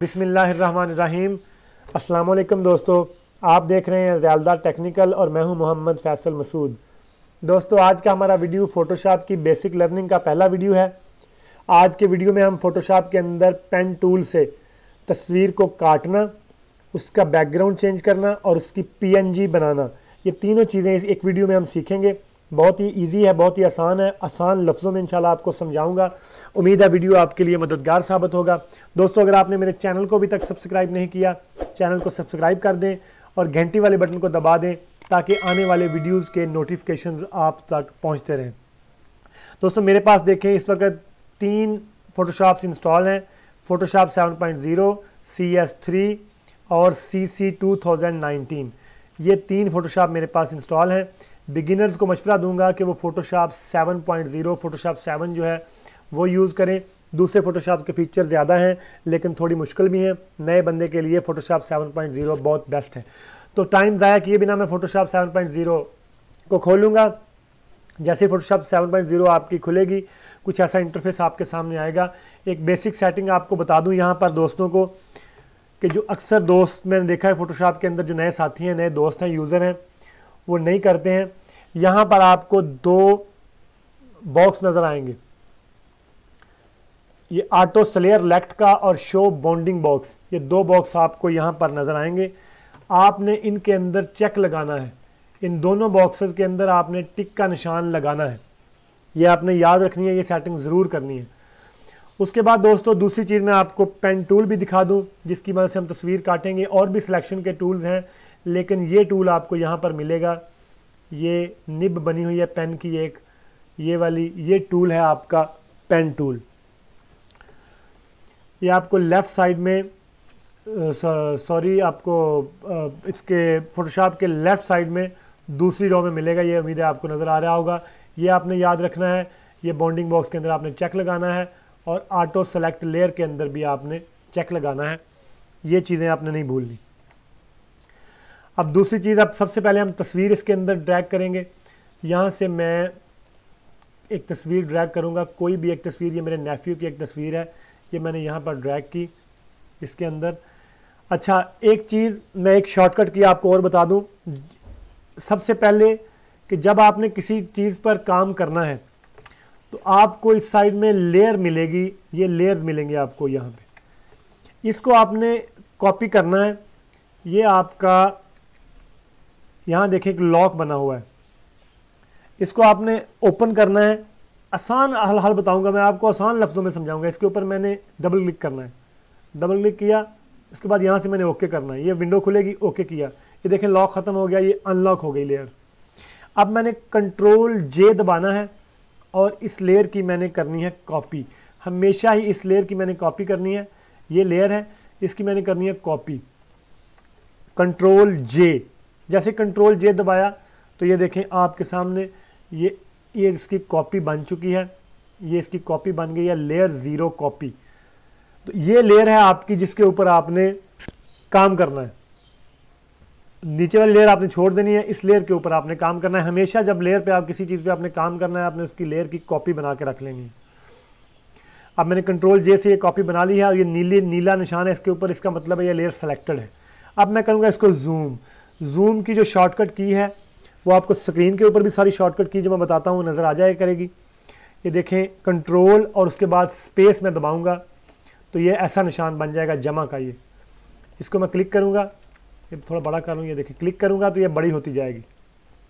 बिस्मिल्लाहिर्रहमानिर्रहीम। अस्सलाम वालेकुम दोस्तों, आप देख रहे हैं ज़यालदार टेक्निकल और मैं हूं मोहम्मद फैसल मसूद। दोस्तों, आज का हमारा वीडियो फ़ोटोशॉप की बेसिक लर्निंग का पहला वीडियो है। आज के वीडियो में हम फ़ोटोशॉप के अंदर पेन टूल से तस्वीर को काटना, उसका बैकग्राउंड चेंज करना और उसकी PNG बनाना, ये तीनों चीज़ें एक वीडियो में हम सीखेंगे। बहुत ही इजी है, बहुत ही आसान है। आसान लफ्ज़ों में इंशाल्लाह आपको समझाऊंगा। उम्मीद है वीडियो आपके लिए मददगार साबित होगा। दोस्तों, अगर आपने मेरे चैनल को अभी तक सब्सक्राइब नहीं किया, चैनल को सब्सक्राइब कर दें और घंटी वाले बटन को दबा दें ताकि आने वाले वीडियोज़ के नोटिफिकेशन आप तक पहुँचते रहें। दोस्तों, मेरे पास देखें इस वक्त 3 फ़ोटोशॉप्स इंस्टॉल हैं। फ़ोटोशॉप 7.0, CS3 और CC 2019। ये 3 फ़ोटोशॉप मेरे पास इंस्टॉल हैं। बिगिनर्स को मशवरा दूंगा कि वो फ़ोटोशॉप 7.0 फ़ोटोशॉप 7 जो है वो यूज़ करें। दूसरे फ़ोटोशॉप के फीचर ज़्यादा हैं लेकिन थोड़ी मुश्किल भी हैं। नए बंदे के लिए फ़ोटोशॉप 7.0 बहुत बेस्ट है। तो टाइम ज़ाया किए बिना मैं फ़ोटोशॉप 7.0 को खोलूँगा। जैसे फ़ोटोशॉप 7.0 आपकी खुलेगी, कुछ ऐसा इंटरफेस आपके सामने आएगा। एक बेसिक सेटिंग आपको बता दूँ यहाँ पर दोस्तों को, कि जो अक्सर दोस्त मैंने देखा है फ़ोटोशॉप के अंदर, जो नए साथी हैं, नए दोस्त हैं, यूज़र हैं, वो नहीं करते हैं। यहाँ पर आपको 2 बॉक्स नज़र आएंगे, ये ऑटो स्लेयर लेफ्ट का और शो बॉन्डिंग बॉक्स, ये 2 बॉक्स आपको यहाँ पर नज़र आएंगे। आपने इनके अंदर चेक लगाना है। इन दोनों बॉक्सेस के अंदर आपने टिक का निशान लगाना है। ये आपने याद रखनी है, ये सेटिंग ज़रूर करनी है। उसके बाद दोस्तों, दूसरी चीज़ मैं आपको पेन टूल भी दिखा दूं जिसकी मदद से हम तस्वीर काटेंगे। और भी सिलेक्शन के टूल्स हैं लेकिन ये टूल आपको यहाँ पर मिलेगा। ये निब बनी हुई है पेन की, एक ये वाली, ये टूल है आपका पेन टूल। ये आपको लेफ़्ट साइड में इसके फ़ोटोशॉप के लेफ़्ट साइड में दूसरी रो में मिलेगा। ये उम्मीद है आपको नज़र आ रहा होगा। ये आपने याद रखना है। ये बॉन्डिंग बॉक्स के अंदर आपने चेक लगाना है और ऑटो सेलेक्ट लेयर के अंदर भी आपने चेक लगाना है। ये चीज़ें आपने नहीं भूलनी। अब दूसरी चीज़, अब सबसे पहले हम तस्वीर इसके अंदर ड्रैग करेंगे। यहाँ से मैं एक तस्वीर ड्रैग करूँगा, कोई भी एक तस्वीर। ये मेरे नेफ्यू की एक तस्वीर है, ये मैंने यहाँ पर ड्रैग की इसके अंदर। अच्छा, एक चीज़ मैं एक शॉर्टकट की आपको और बता दूँ। सबसे पहले कि जब आपने किसी चीज़ पर काम करना है तो आपको इस साइड में लेयर मिलेगी, ये लेयर्स मिलेंगे आपको यहाँ पे। इसको आपने कॉपी करना है। ये आपका यहाँ देखें एक लॉक बना हुआ है, इसको आपने ओपन करना है। आसान हल बताऊंगा मैं आपको, आसान लफ्ज़ों में समझाऊंगा। इसके ऊपर मैंने डबल क्लिक करना है, डबल क्लिक किया, इसके बाद यहाँ से मैंने ओके करना है। ये विंडो खुलेगी, ओके किया, ये देखें लॉक ख़त्म हो गया, ये अनलॉक हो गई लेयर। अब मैंने कंट्रोल J दबाना है और इस लेयर की मैंने करनी है कॉपी। हमेशा ही इस लेयर की मैंने कॉपी करनी है। ये लेयर है, इसकी मैंने करनी है कॉपी। कंट्रोल J, जैसे कंट्रोल J दबाया तो ये देखें आपके सामने ये इसकी कॉपी बन चुकी है। ये इसकी कॉपी बन गई है, लेयर 0 कॉपी। तो ये लेयर है आपकी जिसके ऊपर आपने काम करना है। नीचे वाली लेयर आपने छोड़ देनी है, इस लेयर के ऊपर आपने काम करना है। हमेशा जब लेयर पे आप किसी चीज़ पे आपने काम करना है, आपने उसकी लेयर की कॉपी बना के रख लेनी है। अब मैंने कंट्रोल J से ये कॉपी बना ली है और ये नीला निशान है इसके ऊपर, इसका मतलब है ये लेयर सेलेक्टेड है। अब मैं करूँगा इसको जूम की जो शॉर्टकट की है वो आपको स्क्रीन के ऊपर भी सारी शॉर्टकट की जो मैं बताता हूँ नज़र आ जाए करेगी। ये देखें, कंट्रोल और उसके बाद स्पेस में दबाऊँगा तो ये ऐसा निशान बन जाएगा जमा का। ये इसको मैं क्लिक करूँगा, ये थोड़ा बड़ा कर लूँ, ये देखिए क्लिक करूँगा तो ये बड़ी होती जाएगी।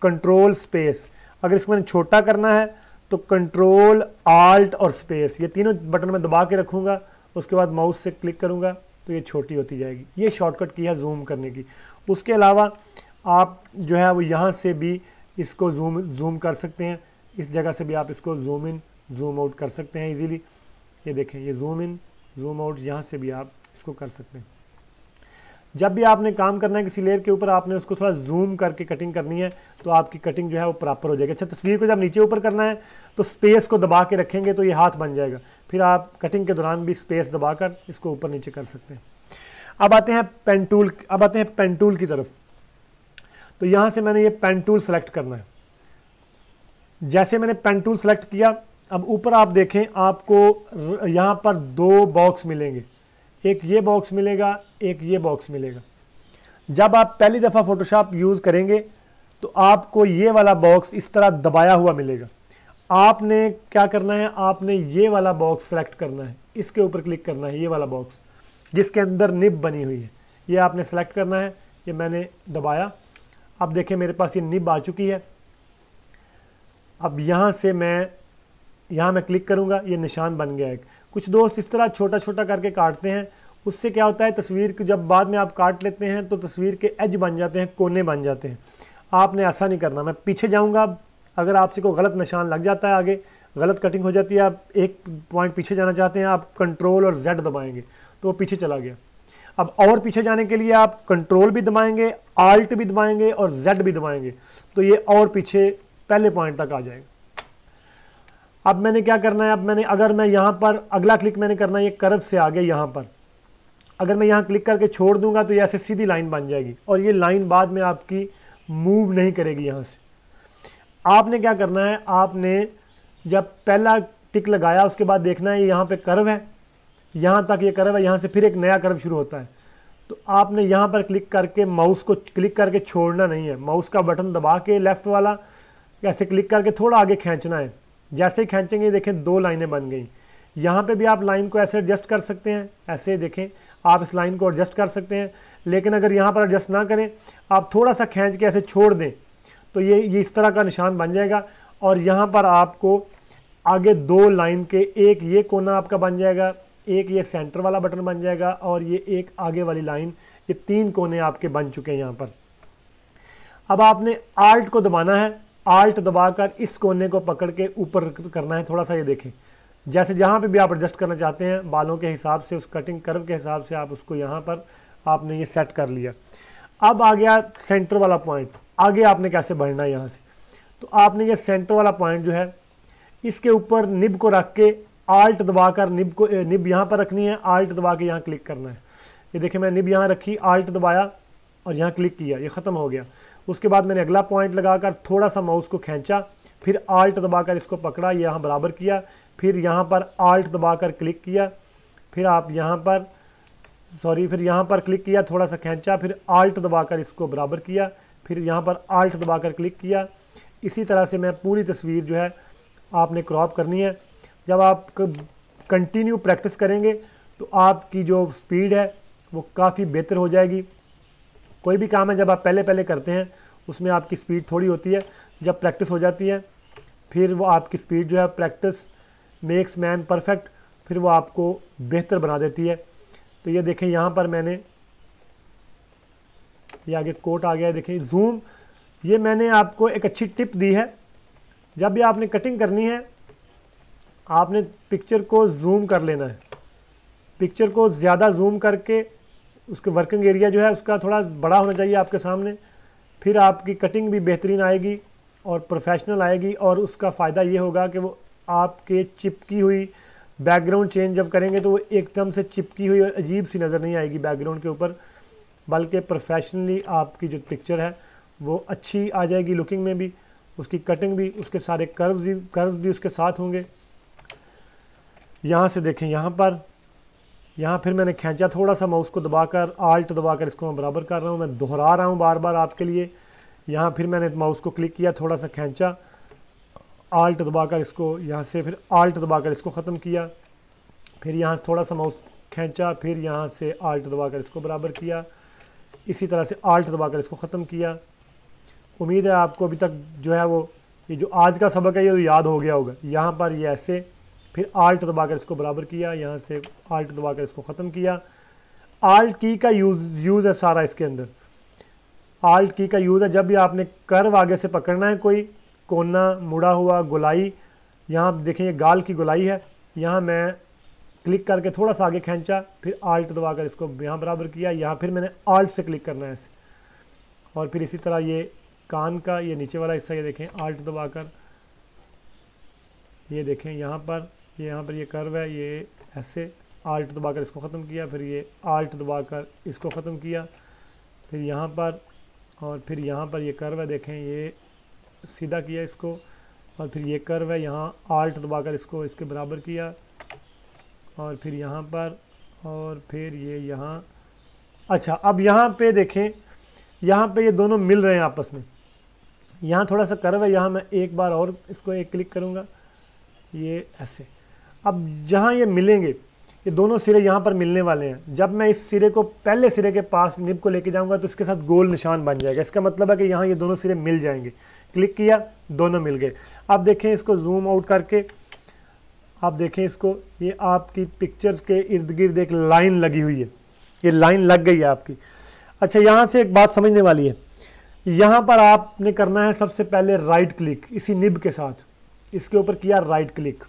Control space. अगर इसको मैंने छोटा करना है तो कंट्रोल आल्ट और स्पेस, ये तीनों बटन में दबा के रखूँगा, उसके बाद माउस से क्लिक करूँगा तो ये छोटी होती जाएगी। ये शॉर्टकट की है जूम करने की। उसके अलावा आप जो है वो यहाँ से भी इसको जूम कर सकते हैं। इस जगह से भी आप इसको जूम इन जूम आउट कर सकते हैं इजीली। ये देखें, ये जूम इन जूम आउट यहाँ से भी आप इसको कर सकते हैं। जब भी आपने काम करना है किसी लेयर के ऊपर, आपने उसको थोड़ा जूम करके कटिंग करनी है तो आपकी कटिंग जो है वो प्रॉपर हो जाएगी। अच्छा, तस्वीर को जब नीचे ऊपर करना है तो स्पेस को दबा के रखेंगे तो ये हाथ बन जाएगा। फिर आप कटिंग के दौरान भी स्पेस दबाकर इसको ऊपर नीचे कर सकते हैं। अब आते हैं पेन टूल की तरफ। तो यहाँ से मैंने ये पेन टूल सेलेक्ट करना है। जैसे मैंने पेन टूल सेलेक्ट किया, अब ऊपर आप देखें, आपको यहाँ पर 2 बॉक्स मिलेंगे। एक ये बॉक्स मिलेगा, एक ये बॉक्स मिलेगा। जब आप पहली दफ़ा फ़ोटोशॉप यूज़ करेंगे तो आपको ये वाला बॉक्स इस तरह दबाया हुआ मिलेगा। आपने क्या करना है, आपने ये वाला बॉक्स सेलेक्ट करना है, इसके ऊपर क्लिक करना है, ये वाला बॉक्स जिसके अंदर निब बनी हुई है, ये आपने सेलेक्ट करना है। ये मैंने दबाया, अब देखें मेरे पास ये निब आ चुकी है। अब यहाँ से मैं क्लिक करूँगा, ये निशान बन गया है। कुछ दोस्त इस तरह छोटा छोटा करके काटते हैं, उससे क्या होता है, तस्वीर की जब बाद में आप काट लेते हैं तो तस्वीर के एज बन जाते हैं, कोने बन जाते हैं। आपने ऐसा नहीं करना। मैं पीछे जाऊँगा, अगर आपसे कोई गलत निशान लग जाता है, आगे गलत कटिंग हो जाती है, आप एक पॉइंट पीछे जाना चाहते हैं, आप कंट्रोल और जेड दबाएंगे तो वो पीछे चला गया। अब और पीछे जाने के लिए आप कंट्रोल भी दबाएंगे, आल्ट भी दबाएंगे और जेड भी दबाएंगे तो ये और पीछे पहले पॉइंट तक आ जाएगा। अब मैंने क्या करना है, अगर मैं यहाँ पर अगला क्लिक मैंने करना है, ये कर्व से आगे यहाँ पर अगर मैं यहाँ क्लिक करके छोड़ दूंगा तो ये ऐसे सीधी लाइन बन जाएगी और ये लाइन बाद में आपकी मूव नहीं करेगी। यहाँ से आपने क्या करना है, आपने जब पहला टिक लगाया उसके बाद देखना है यहाँ पे कर्व है, यहाँ तक ये कर्व है, यहाँ से फिर एक नया कर्व शुरू होता है। तो आपने यहाँ पर क्लिक करके माउस को क्लिक करके छोड़ना नहीं है, माउस का बटन दबा के लेफ़्ट वाला ऐसे क्लिक करके थोड़ा आगे खींचना है। जैसे ही खींचेंगे देखें 2 लाइनें बन गई। यहाँ पे भी आप लाइन को ऐसे एडजस्ट कर सकते हैं, ऐसे देखें आप इस लाइन को एडजस्ट कर सकते हैं। लेकिन अगर यहाँ पर एडजस्ट ना करें, आप थोड़ा सा खींच के ऐसे छोड़ दें तो ये इस तरह का निशान बन जाएगा। और यहाँ पर आपको आगे 2 लाइन के, एक ये कोना आपका बन जाएगा, एक ये सेंटर वाला बटन बन जाएगा और ये एक आगे वाली लाइन, ये 3 कोने आपके बन चुके हैं यहाँ पर। अब आपने आल्ट को दबाना है, आल्ट दबाकर इस कोने को पकड़ के ऊपर करना है थोड़ा सा। ये देखें जैसे जहाँ पे भी आप एडजस्ट करना चाहते हैं बालों के हिसाब से, उस कटिंग कर्व के हिसाब से आप उसको यहाँ पर आपने ये सेट कर लिया। अब आ गया सेंटर वाला पॉइंट, आगे आपने कैसे बढ़ना है यहाँ से। तो आपने ये सेंटर वाला पॉइंट जो है इसके ऊपर निब को रख के आल्ट दबाकर निब यहाँ पर रखनी है, आल्ट दबा के यहाँ क्लिक करना है। ये देखें मैं निब यहाँ रखी, आल्ट दबाया और यहाँ क्लिक किया, ये ख़त्म हो गया। उसके बाद मैंने अगला पॉइंट लगाकर थोड़ा सा माउस को खींचा, फिर आल्ट दबाकर इसको पकड़ा, ये यहाँ बराबर किया, फिर यहाँ पर आल्ट दबाकर क्लिक किया, फिर आप यहाँ पर फिर यहाँ पर क्लिक किया, थोड़ा सा खींचा, फिर आल्ट दबाकर इसको बराबर किया, फिर यहाँ पर आल्ट दबाकर क्लिक किया। इसी तरह से मैं पूरी तस्वीर जो है आपने क्रॉप करनी है। जब आप कंटिन्यू प्रैक्टिस करेंगे तो आपकी जो स्पीड है वो काफ़ी बेहतर हो जाएगी। कोई भी काम है जब आप पहले पहले करते हैं उसमें आपकी स्पीड थोड़ी होती है, जब प्रैक्टिस हो जाती है फिर वो आपकी स्पीड जो है, प्रैक्टिस मेक्स मैन परफेक्ट, फिर वो आपको बेहतर बना देती है। तो ये देखें यहाँ पर मैंने ये आगे कोट आ गया है, देखें जूम। ये मैंने आपको एक अच्छी टिप दी है, जब भी आपने कटिंग करनी है आपने पिक्चर को जूम कर लेना है। पिक्चर को ज़्यादा जूम करके उसके वर्किंग एरिया जो है उसका थोड़ा बड़ा होना चाहिए आपके सामने, फिर आपकी कटिंग भी बेहतरीन आएगी और प्रोफेशनल आएगी। और उसका फ़ायदा ये होगा कि वो आपके चिपकी हुई बैकग्राउंड चेंज जब करेंगे तो वो एकदम से चिपकी हुई और अजीब सी नज़र नहीं आएगी बैकग्राउंड के ऊपर, बल्कि प्रोफेशनली आपकी जो पिक्चर है वो अच्छी आ जाएगी लुकिंग में भी, उसकी कटिंग भी, उसके सारे कर्व्स भी उसके साथ होंगे। यहाँ से देखें यहाँ फिर मैंने खींचा थोड़ा सा माउस को दबाकर, आल्ट दबाकर इसको मैं बराबर कर रहा हूँ, मैं दोहरा रहा हूँ बार बार आपके लिए। यहाँ फिर मैंने माउस को क्लिक किया, थोड़ा सा खींचा, आल्ट दबाकर इसको यहाँ से, फिर आल्ट दबाकर इसको ख़त्म किया, फिर यहाँ से थोड़ा सा माउस खींचा, फिर यहाँ से आल्ट दबाकर इसको बराबर किया, इसी तरह से आल्ट दबाकर इसको ख़त्म किया। उम्मीद है आपको अभी तक जो है वो ये जो आज का सबक है ये तो याद हो गया होगा। यहाँ पर ये ऐसे, फिर आल्ट दबाकर इसको बराबर किया, यहाँ से आल्ट दबाकर इसको ख़त्म किया। आल्ट की का यूज़ है सारा इसके अंदर। आल्ट की का यूज़ है जब भी आपने कर्व आगे से पकड़ना है, कोई कोना मुड़ा हुआ गोलाई, यहाँ देखें ये गाल की गोलाई है, यहाँ मैं क्लिक करके थोड़ा सा आगे खींचा, फिर आल्ट दबाकर इसको यहाँ बराबर किया, यहाँ फिर मैंने आल्ट से क्लिक करना है ऐसे। और फिर इसी तरह ये कान का ये नीचे वाला हिस्सा, ये देखें आल्ट दबाकर, ये देखें यहाँ पर ये कर्व है, ये ऐसे आल्ट दबाकर इसको ख़त्म किया, फिर ये आल्ट दबाकर इसको ख़त्म किया, फिर यहाँ पर, और फिर यहाँ पर ये कर्व है, देखें ये सीधा किया इसको, और फिर ये कर्व है, यहाँ आल्ट दबाकर इसको इसके बराबर किया, और फिर यहाँ पर, और फिर ये यहाँ। अच्छा, अब यहाँ पे देखें, यहाँ पे ये दोनों मिल रहे हैं आपस में। यहाँ थोड़ा सा कर्व है, यहाँ मैं एक बार और इसको एक क्लिक करूँगा, ये ऐसे। अब जहाँ ये मिलेंगे, ये दोनों सिरे यहाँ पर मिलने वाले हैं। जब मैं इस सिरे को पहले सिरे के पास निब को लेके जाऊँगा तो इसके साथ गोल निशान बन जाएगा। इसका मतलब है कि यहाँ ये दोनों सिरे मिल जाएंगे। क्लिक किया, दोनों मिल गए। अब देखें इसको जूम आउट करके, आप देखें इसको, ये आपकी पिक्चर के इर्द गिर्द एक लाइन लगी हुई है, ये लाइन लग गई है आपकी। अच्छा, यहाँ से एक बात समझने वाली है, यहाँ पर आपने करना है सबसे पहले राइट क्लिक, इसी निब के साथ इसके ऊपर किया राइट क्लिक,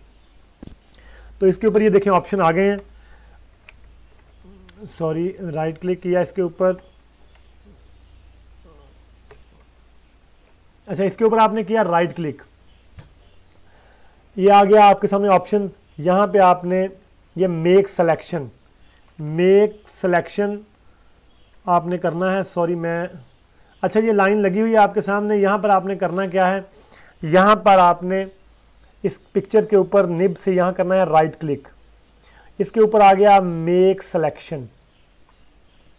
तो इसके ऊपर ये देखें ऑप्शन आ गए हैं। सॉरी, राइट क्लिक किया इसके ऊपर। अच्छा, इसके ऊपर आपने किया राइट क्लिक, ये आ गया आपके सामने ऑप्शन। यहाँ पे आपने ये मेक सिलेक्शन आपने करना है। सॉरी मैं, अच्छा ये लाइन लगी हुई है आपके सामने, यहाँ पर आपने करना क्या है, यहाँ पर आपने इस पिक्चर के ऊपर निब से यहाँ करना है राइट क्लिक। इसके ऊपर आ गया मेक सिलेक्शन,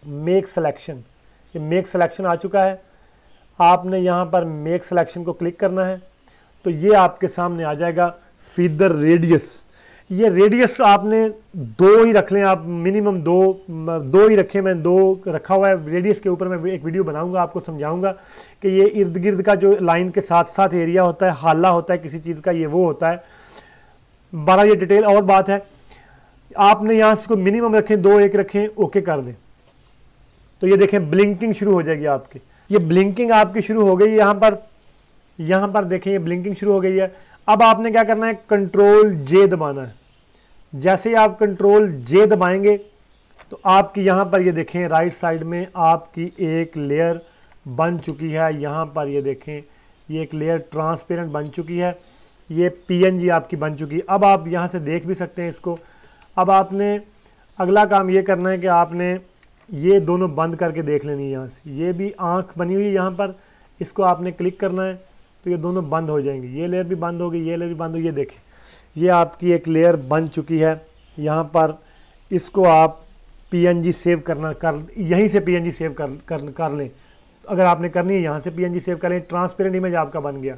ये मेक सिलेक्शन आ चुका है। आपने यहाँ पर मेक सिलेक्शन को क्लिक करना है, तो ये आपके सामने आ जाएगा फीदर रेडियस। ये रेडियस आपने 2 ही रख लें, आप मिनिमम 2 ही रखें। मैं 2 रखा हुआ है रेडियस के ऊपर। मैं एक वीडियो बनाऊंगा, आपको समझाऊंगा कि ये इर्द गिर्द का जो लाइन के साथ साथ एरिया होता है, हाला होता है किसी चीज़ का, ये वो होता है। 12 ये डिटेल और बात है। आपने यहाँ से इसको मिनिमम रखें, 2 1 रखें, ओके कर दें, तो ये देखें ब्लिंकिंग शुरू हो जाएगी आपकी। ये ब्लिंकिंग आपकी शुरू हो गई यहाँ पर देखें, ये ब्लिंकिंग शुरू हो गई है। अब आपने क्या करना है, कंट्रोल जे दबाना है। जैसे ही आप कंट्रोल जे दबाएंगे तो आपकी यहाँ पर ये देखें राइट साइड में आपकी एक लेयर बन चुकी है। यहाँ पर ये देखें, ये एक लेयर ट्रांसपेरेंट बन चुकी है, ये पीएनजी आपकी बन चुकी है। अब आप यहाँ से देख भी सकते हैं इसको। अब आपने अगला काम ये करना है कि आपने ये दोनों बंद करके देख लेनी है। यहाँ से ये भी आँख बनी हुई है यहाँ पर, इसको आपने क्लिक करना है तो ये दोनों बंद हो जाएंगे। ये लेयर भी बंद हो गई, ये लेयर भी बंद हो गई। ये देखें, ये आपकी एक लेयर बन चुकी है यहाँ पर। इसको आप पीएनजी सेव यहीं से पीएनजी सेव कर लें। अगर आपने करनी है यहाँ से पीएनजी सेव कर लें, ट्रांसपेरेंट इमेज आपका बन गया।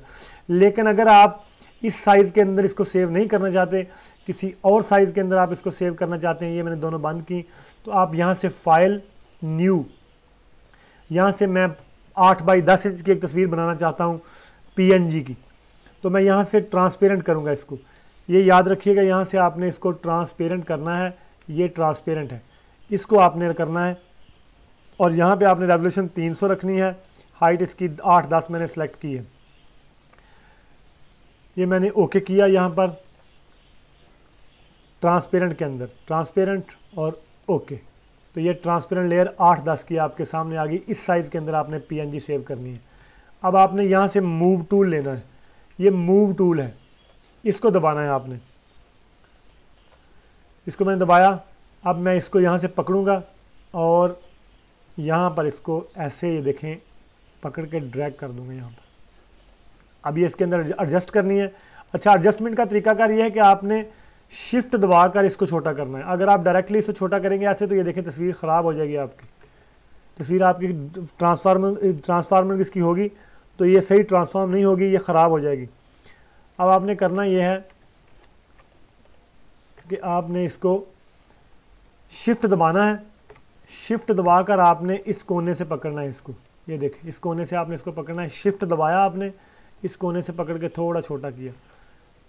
लेकिन अगर आप इस साइज़ के अंदर इसको सेव नहीं करना चाहते, किसी और साइज़ के अंदर आप इसको सेव करना चाहते हैं, ये मैंने दोनों बंद की, तो आप यहाँ से फाइल न्यू, यहाँ से मैं 8 बाई 10 इंच की एक तस्वीर बनाना चाहता हूँ पीएनजी की, तो मैं यहाँ से ट्रांसपेरेंट करूँगा इसको। ये याद रखिएगा, यहाँ से आपने इसको ट्रांसपेरेंट करना है। ये ट्रांसपेरेंट है, इसको आपने करना है। और यहाँ पे आपने रेजोल्यूशन 300 रखनी है, हाइट इसकी 8-10 मैंने सेलेक्ट की है। ये मैंने ओके किया यहाँ पर ट्रांसपेरेंट के अंदर, ट्रांसपेरेंट और ओके। तो ये ट्रांसपेरेंट लेयर 8-10 की आपके सामने आ गई। इस साइज़ के अंदर आपने पीएनजी सेव करनी है। अब आपने यहाँ से मूव टूल लेना है, ये मूव टूल है, इसको दबाना है आपने। इसको मैंने दबाया। अब मैं इसको यहाँ से पकड़ूंगा और यहाँ पर इसको ऐसे, ये देखें, पकड़ के ड्रैग कर दूंगा यहाँ पर। अब ये इसके अंदर एडजस्ट करनी है। अच्छा, एडजस्टमेंट का तरीकाकार ये है कि आपने शिफ्ट दबाकर इसको छोटा करना है। अगर आप डायरेक्टली इसको छोटा करेंगे ऐसे, तो ये देखें तस्वीर ख़राब हो जाएगी आपकी। तस्वीर आपकी ट्रांसफार्मर किसकी होगी तो ये सही ट्रांसफॉर्म नहीं होगी, ये ख़राब हो जाएगी। अब आपने करना ये है कि आपने इसको शिफ्ट दबाना है। शिफ्ट दबाकर आपने इस कोने से पकड़ना है इसको। ये देखें, इस कोने से आपने इसको पकड़ना है। शिफ्ट दबाया आपने, इस कोने से पकड़ के थोड़ा छोटा किया,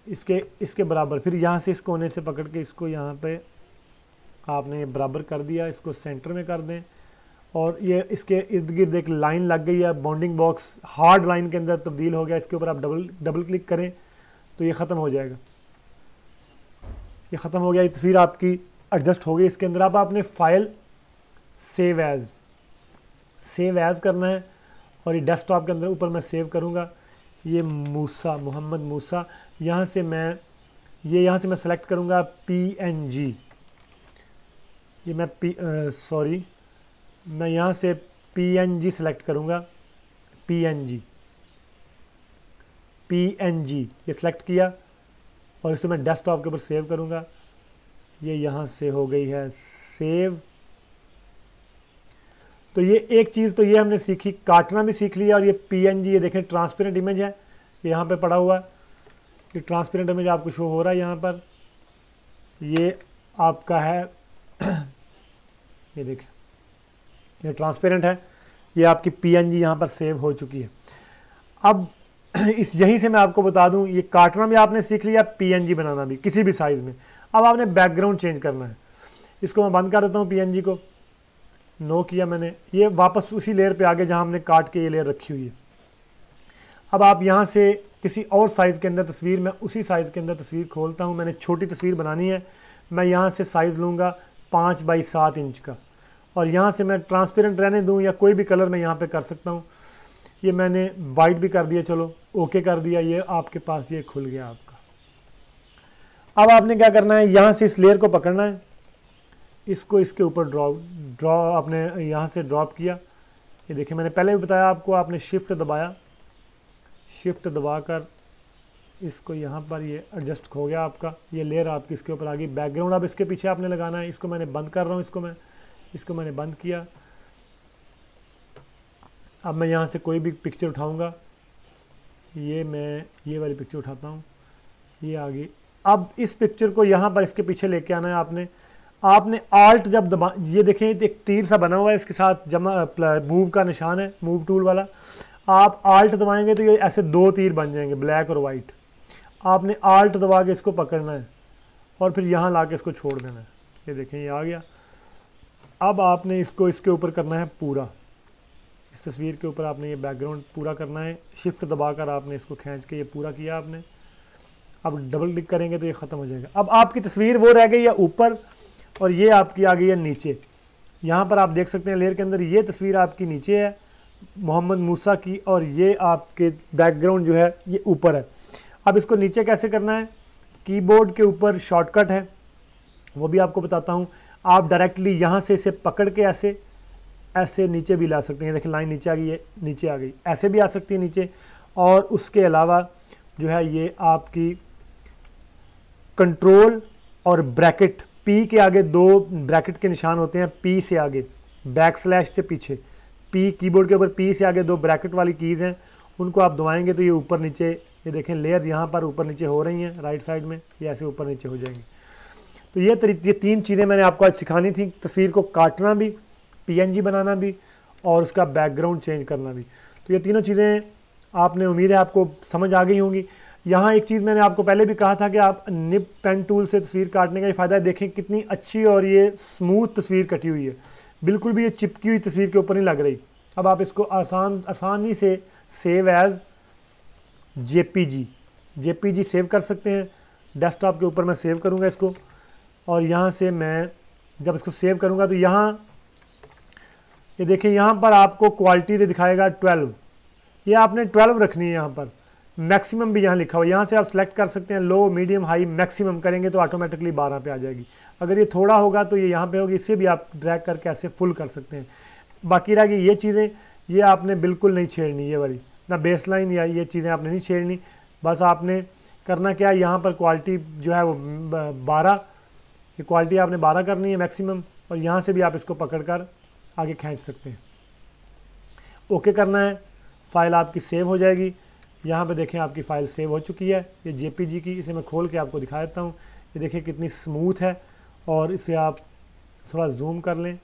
इसके बराबर। फिर यहाँ से इस कोने से पकड़ के इसको यहाँ पे आपने बराबर कर दिया। इसको सेंटर में कर दें और ये इसके इर्द गिर्द एक लाइन लग गई है। बाउंडिंग बॉक्स हार्ड लाइन के अंदर तब्दील हो गया। इसके ऊपर आप डबल क्लिक करें तो ये ख़त्म हो जाएगा। ये ख़त्म हो गया, ये तस्वीर आपकी एडजस्ट हो गई इसके अंदर। अब आपने फाइल सेव एज़ करना है और ये डेस्कटॉप के अंदर ऊपर मैं सेव करूँगा। ये मोहम्मद मूसा, यहाँ से मैं सेलेक्ट करूँगा पीएनजी। ये मैं यहाँ से पीएनजी सेलेक्ट करूँगा। पीएनजी ये सेलेक्ट किया और इसको मैं डेस्कटॉप के ऊपर सेव करूँगा। ये यहाँ से हो गई है सेव। तो ये एक चीज़ तो ये हमने सीखी, काटना भी सीख लिया। और ये PNG, ये देखें ट्रांसपेरेंट इमेज है, ये यहाँ पे पड़ा हुआ है, ये ट्रांसपेरेंट इमेज आपको शो हो रहा है यहाँ पर। ये आपका है ये देखें, ये ट्रांसपेरेंट है, ये आपकी PNG यहाँ पर सेव हो चुकी है। अब इस यहीं से मैं आपको बता दूं, ये काटना भी आपने सीख लिया, PNG बनाना भी किसी भी साइज़ में। अब आपने बैकग्राउंड चेंज करना है। इसको मैं बंद कर देता हूँ, PNG को नो किया मैंने, ये वापस उसी लेयर पे आ गया जहाँ हमने काट के ये लेयर रखी हुई है। अब आप यहाँ से किसी और साइज़ के अंदर तस्वीर, मैं उसी साइज़ के अंदर तस्वीर खोलता हूँ। मैंने छोटी तस्वीर बनानी है, मैं यहाँ से साइज़ लूँगा 5 बाई 7 इंच का, और यहाँ से मैं ट्रांसपेरेंट रहने दूँ या कोई भी कलर मैं यहाँ पे कर सकता हूँ। ये मैंने वाइट भी कर दिया, चलो ओके कर दिया, ये आपके पास ये खुल गया आपका। अब आपने क्या करना है, यहाँ से इस लेयर को पकड़ना है, इसको इसके ऊपर ड्रॉ आपने यहाँ से ड्रॉप किया। ये देखिए मैंने पहले भी बताया आपको, आपने शिफ्ट दबाया, शिफ्ट दबाकर इसको यहाँ पर ये एडजस्ट हो गया आपका, ये लेयर आपकी इसके ऊपर आ गई। बैकग्राउंड अब इसके पीछे आपने लगाना है। इसको मैंने बंद कर रहा हूँ, इसको मैंने बंद किया। अब मैं यहाँ से कोई भी पिक्चर उठाऊँगा, मैं ये वाली पिक्चर उठाता हूँ, ये आ गई। अब इस पिक्चर को यहाँ पर इसके पीछे लेके आना है आपने आल्ट जब दबा, ये देखें एक तीर सा बना हुआ है, इसके साथ मूव का निशान है, मूव टूल वाला। आप आल्ट दबाएंगे तो ये ऐसे 2 तीर बन जाएंगे, ब्लैक और वाइट। आपने आल्ट दबा के इसको पकड़ना है और फिर यहाँ ला के इसको छोड़ देना है। ये देखें ये आ गया। अब आपने इसको इसके ऊपर करना है पूरा, इस तस्वीर के ऊपर आपने ये बैकग्राउंड पूरा करना है। शिफ्ट दबाकर आपने इसको खींच के ये पूरा किया आपने। अब डबल क्लिक करेंगे तो ये ख़त्म हो जाएगा। अब आपकी तस्वीर वो रह गई है ऊपर और ये आपकी आ गई है नीचे। यहाँ पर आप देख सकते हैं लेयर के अंदर ये तस्वीर आपकी नीचे है मोहम्मद मूसा की, और ये आपके बैकग्राउंड जो है ये ऊपर है। अब इसको नीचे कैसे करना है, कीबोर्ड के ऊपर शॉर्टकट है, वो भी आपको बताता हूँ। आप डायरेक्टली यहाँ से इसे पकड़ के ऐसे नीचे भी ला सकते हैं। देखिए लाइन नीचे आ गई है, नीचे आ गई, ऐसे भी आ सकती है नीचे। और उसके अलावा जो है ये आपकी कंट्रोल और ब्रैकेट, पी के आगे 2 ब्रैकेट के निशान होते हैं, पी से आगे, बैक स्लैश से पीछे, पी कीबोर्ड के ऊपर पी से आगे 2 ब्रैकेट वाली कीज़ हैं, उनको आप दबाएंगे तो ये ऊपर नीचे, ये देखें लेयर यहाँ पर ऊपर नीचे हो रही हैं राइट साइड में, ये ऐसे ऊपर नीचे हो जाएंगी। तो ये 3 चीज़ें मैंने आपको आज सिखानी थी, तस्वीर को काटना भी, PNG बनाना भी और उसका बैकग्राउंड चेंज करना भी। तो ये तीनों चीज़ें आपने, उम्मीद है आपको समझ आ गई होंगी। यहाँ एक चीज़ मैंने आपको पहले भी कहा था कि आप निप पेन टूल से तस्वीर काटने का ये फ़ायदा है। देखें कितनी अच्छी और ये स्मूथ तस्वीर कटी हुई है, बिल्कुल भी ये चिपकी हुई तस्वीर के ऊपर नहीं लग रही। अब आप इसको आसानी से सेव एज़ JPG सेव कर सकते हैं। डेस्कटॉप के ऊपर मैं सेव करूँगा इसको, और यहाँ से मैं जब इसको सेव करूँगा तो यहाँ ये देखिए यहाँ पर आपको क्वालिटी दिखाएगा 12, ये आपने 12 रखनी है। यहाँ पर मैक्सिमम भी यहाँ लिखा हुआ है, यहाँ से आप सेलेक्ट कर सकते हैं, लो मीडियम हाई मैक्सिमम करेंगे तो ऑटोमेटिकली 12 पे आ जाएगी। अगर ये थोड़ा होगा तो ये यहाँ पे होगी, इससे भी आप ड्रैग करके ऐसे फुल कर सकते हैं। बाकी रह गई ये चीज़ें, ये आपने बिल्कुल नहीं छेड़नी, ये वाली ना बेसलाइन या ये चीज़ें आपने नहीं छेड़नी। बस आपने करना क्या है, यहाँ पर क्वालिटी जो है वो 12, ये क्वालिटी आपने 12 करनी है मैक्सिमम, और यहाँ से भी आप इसको पकड़ कर आगे खींच सकते हैं। ओके करना है, फ़ाइल आपकी सेव हो जाएगी। यहाँ पे देखें आपकी फ़ाइल सेव हो चुकी है, ये JPG की। इसे मैं खोल के आपको दिखा देता हूँ। ये देखिए कितनी स्मूथ है, और इसे आप थोड़ा जूम कर लें,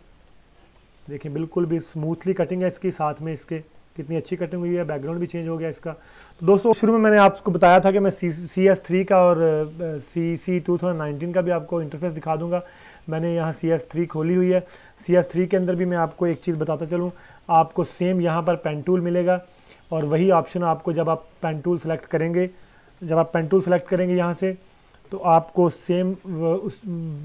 देखिए बिल्कुल भी स्मूथली कटिंग है इसकी, साथ में इसके कितनी अच्छी कटिंग हुई है, बैकग्राउंड भी चेंज हो गया इसका। तो दोस्तों शुरू में मैंने आपको बताया था कि मैं CS3 का और CC 2019 का भी आपको इंटरफेस दिखा दूंगा। मैंने यहाँ CS3 खोली हुई है। CS3 के अंदर भी मैं आपको एक चीज़ बताता चलूँ, आपको सेम यहाँ पर पेन टूल मिलेगा, और वही ऑप्शन आपको जब आप पेन टूल सेलेक्ट करेंगे, यहाँ से, तो आपको सेम उस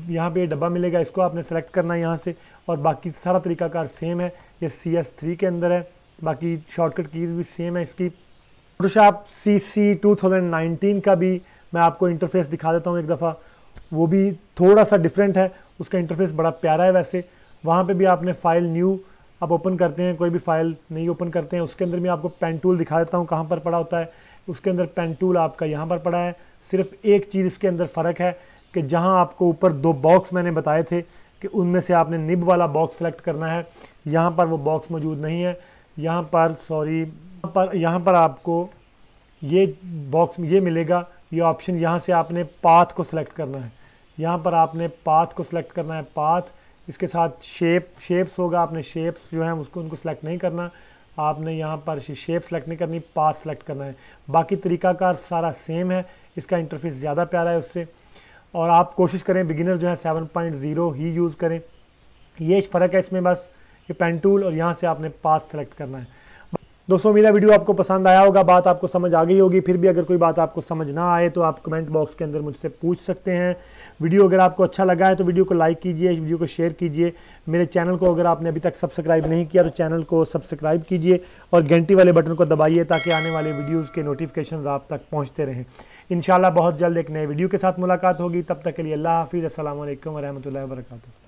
यहाँ पे डब्बा मिलेगा, इसको आपने सेलेक्ट करना है यहाँ से, और बाकी सारा तरीकाकार सेम है। ये CS3 के अंदर है, बाकी शॉर्टकट कीज़ भी सेम है इसकी। फोटोशॉप CC 2019 का भी मैं आपको इंटरफेस दिखा देता हूँ एक दफ़ा, वो भी थोड़ा सा डिफरेंट है, उसका इंटरफेस बड़ा प्यारा है वैसे। वहाँ पे भी आपने फ़ाइल न्यू आप ओपन करते हैं, कोई भी फाइल नहीं ओपन करते हैं, उसके अंदर भी आपको पेन टूल दिखा देता हूँ कहाँ पर पड़ा होता है। उसके अंदर पेन टूल आपका यहाँ पर पड़ा है। सिर्फ एक चीज़ इसके अंदर फ़र्क है कि जहाँ आपको ऊपर 2 बॉक्स मैंने बताए थे कि उनमें से आपने निब वाला बॉक्स सेलेक्ट करना है। यहाँ पर वो बॉक्स मौजूद नहीं है, यहाँ पर आपको ये बॉक्स ये मिलेगा, ये ऑप्शन। यहाँ से आपने पाथ को सिलेक्ट करना है, यहाँ पर आपने पाथ को सिलेक्ट करना है, पाथ। इसके साथ शेप्स होगा, आपने शेप्स जो हैं उनको सिलेक्ट नहीं करना, आपने यहाँ पर शेप सेलेक्ट नहीं करनी, पाथ सेलेक्ट करना है। बाकी तरीकाकार सारा सेम है, इसका इंटरफेस ज़्यादा प्यारा है उससे। और आप कोशिश करें बिगिनर जो है 7.0 ही यूज़ करें, ये फ़र्क है इसमें बस। ये पेन टूल और यहाँ से आपने पाथ सेलेक्ट करना है। दोस्तों उम्मीद है वीडियो आपको पसंद आया होगा, बात आपको समझ आ गई होगी। फिर भी अगर कोई बात आपको समझ ना आए तो आप कमेंट बॉक्स के अंदर मुझसे पूछ सकते हैं। वीडियो अगर आपको अच्छा लगा है तो वीडियो को लाइक कीजिए, वीडियो को शेयर कीजिए। मेरे चैनल को अगर आपने अभी तक सब्सक्राइब नहीं किया तो चैनल को सब्सक्राइब कीजिए और घंटी वाले बटन को दबाइए ताकि आने वाले वीडियोज़ के नोटिफिकेशन आप तक पहुँचते रहें। इंशाल्लाह बहुत जल्द एक नए वीडियो के साथ मुलाकात होगी। तब तक के लिए अल्लाह हाफिज़, अस्सलाम वालेकुम व रहमतुल्लाहि व बरकातुहू।